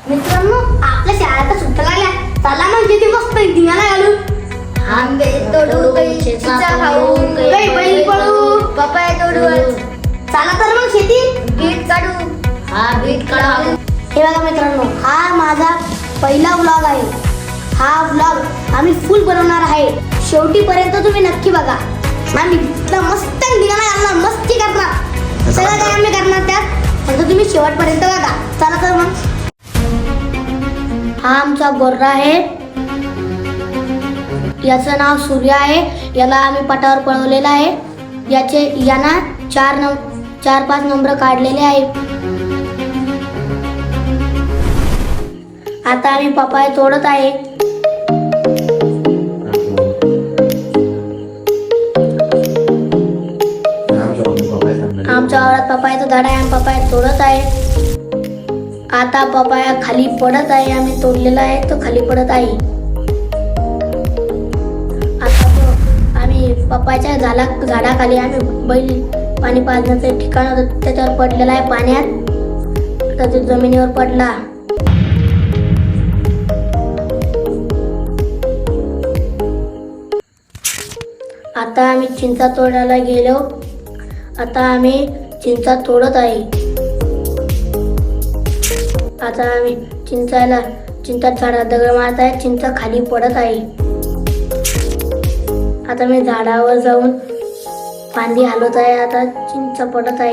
मित्रांनो, आपल्या शाळेत सुट्ट्या लागल्या. चला म्हणजे ते मस्त धिंगाणा घालू. आंबे तोडू, चिंचा खाऊ, बैल पळू, पपया तोडू, चला तर मग शेती बीट काढू. बीट काढू. हे बघा मित्रांनो, हा माझा पहिला व्लॉग आहे. हा व्लॉग आम्ही फुल बनवणार आहे. शेवटीपर्यंत तुम्ही नक्की बघा. आम्ही मस्त धिंगाणा घालणार, मस्ती करणार, सगळं काय आम्ही करणार त्यात. फक्त तुम्ही शेवटपर्यंत बघा. चला तर मग. हा आमचा गोर्रा आहे. याचं नाव सूर्य आहे. याला आम्ही पटावर पळवलेलं आहे. याना 4-5 नंबर काढलेले आहे. आता आम्ही पपाया तोडत आहे. आमच्या वावरात पपायाचा झाड आहे. आम्ही पपाया तोडत आहे. आता पपाया खाली पडत आहे. आम्ही तोडलेला आहे, तो खाली पडत आहे. आता तो आम्ही पपायाच्या झाडाखाली आम्ही बैल पाणी पाजण्याचं ठिकाण होतं, त्याच्यावर पडलेला आहे पाण्यात. तर तो जमिनीवर पडला. आता आम्ही चिंचा तोडायला गेलो. आता आम्ही चिंचा तोडत आहे. आता आम्ही चिंचा झाडात दगड मारत आहे. चिंचा खाली पडत आहे. आता मी झाडावर जाऊन फांदी हलवत आहे. आता चिंचा पडत आहे.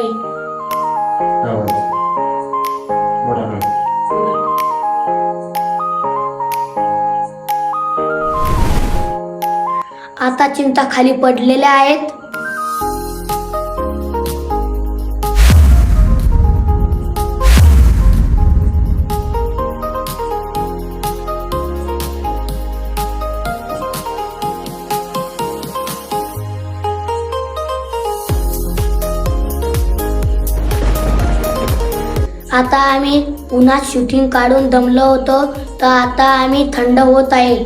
आता चिंचा खाली पडलेल्या आहेत. आता आम्ही उन्हात शूटिंग काढून दमलो होतो, तर आता आम्ही थंड होत आहे.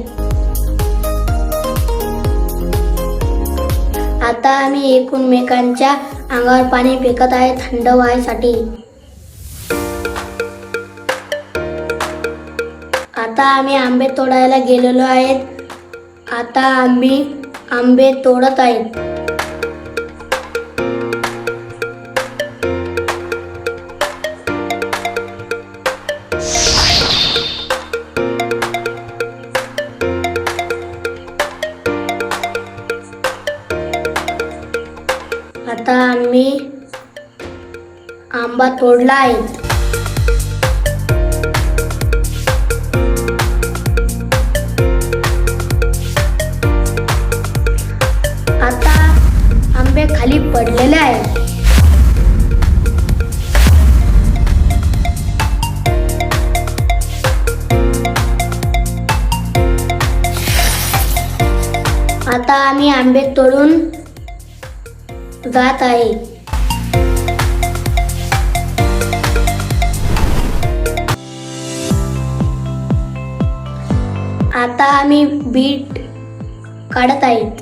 आता आम्ही एकमेकांच्या अंगावर पाणी फेकत आहे थंड व्हायसाठी. आता आम्ही आंबे तोडायला गेलेलो आहेत. आता आम्ही आंबे तोडत आहेत. आता आम्ही आंबा तोडला आहे. आता आंबे खाली पडलेले आहेत. आता आम्ही आंबे तोडून जात आहे. आता आम्ही बीट काढत आहेत.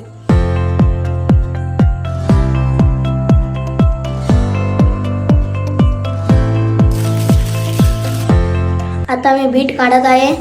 आता मी बीट काढत आहे.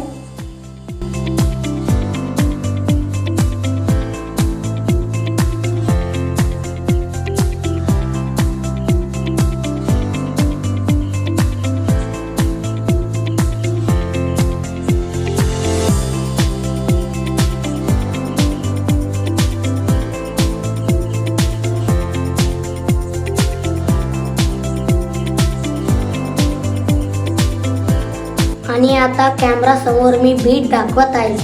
आणि आता कॅमेरा समोर मी बीट दाखवत आहे.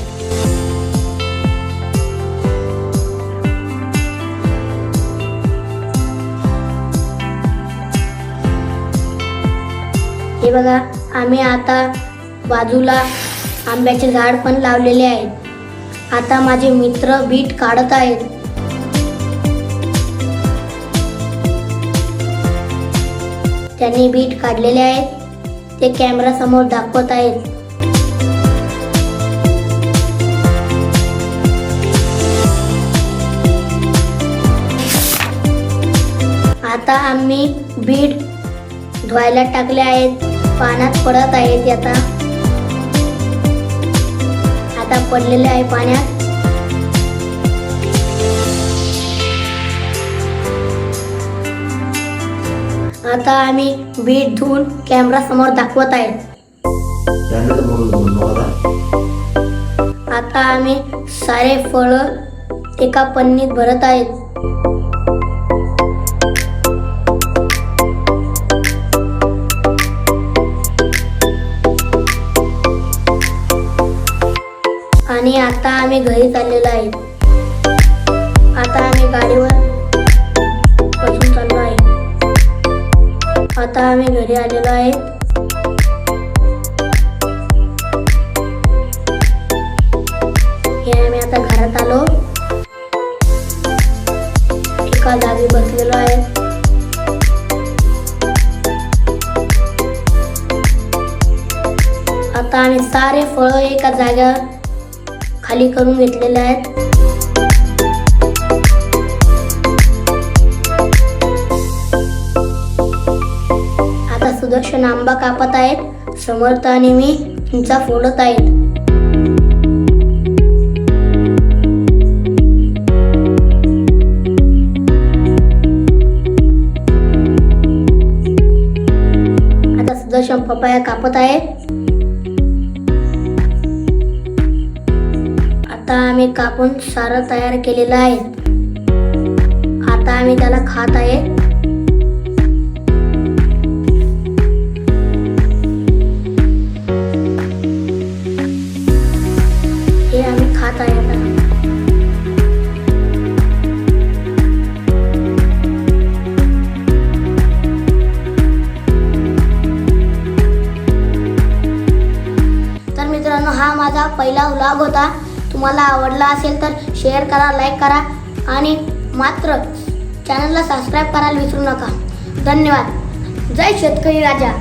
हे बघा, आम्ही आता बाजूला आंब्याचे झाड पण लावलेले आहे. आता माझे मित्र बीट काढत आहेत. त्यांनी बीट काढलेले आहेत, ते कॅमेरा समोर दाखवत आहेत. आता आम्ही बीट धुवायला टाकले आहेत. पाण्यात पडत आहेत. आता पडलेले आहे पाण्यात. आता आम्ही बीट धुवून कॅमेरा समोर दाखवत आहे. आता आम्ही सारे फळं एका पन्नीत भरत आहेत. आणि आता आम्ही घरी चाललेलो आहे. आता आम्ही गाडीवर बसून चाललो आहे. आता आम्ही घरी आलेलो आहे. हे आम्ही आता घरात आलो. एका जागी बसलेलो आहे. आता आम्ही सारे फळं एका जागेवर खाली करून घेतलेले आहेत. आता सुदर्शन आंबा कापत आहेत. समर्थ आणि मी चिंचा फोडत आहेत. आता सुदर्शन पपया कापत आहे. आता आम्ही कापून सारं तयार केलेलं आहे. आता आम्ही त्याला खात आहे. हे आम्ही खात आहे आता. तर मित्रांनो, हा माझा पहिला व्लॉग होता. तुम्हाला आवडला असेल तर शेअर करा, लाईक करा आणि मात्र चॅनलला सबस्क्राईब करायला विसरू नका. धन्यवाद. जय शेतकरी राजा.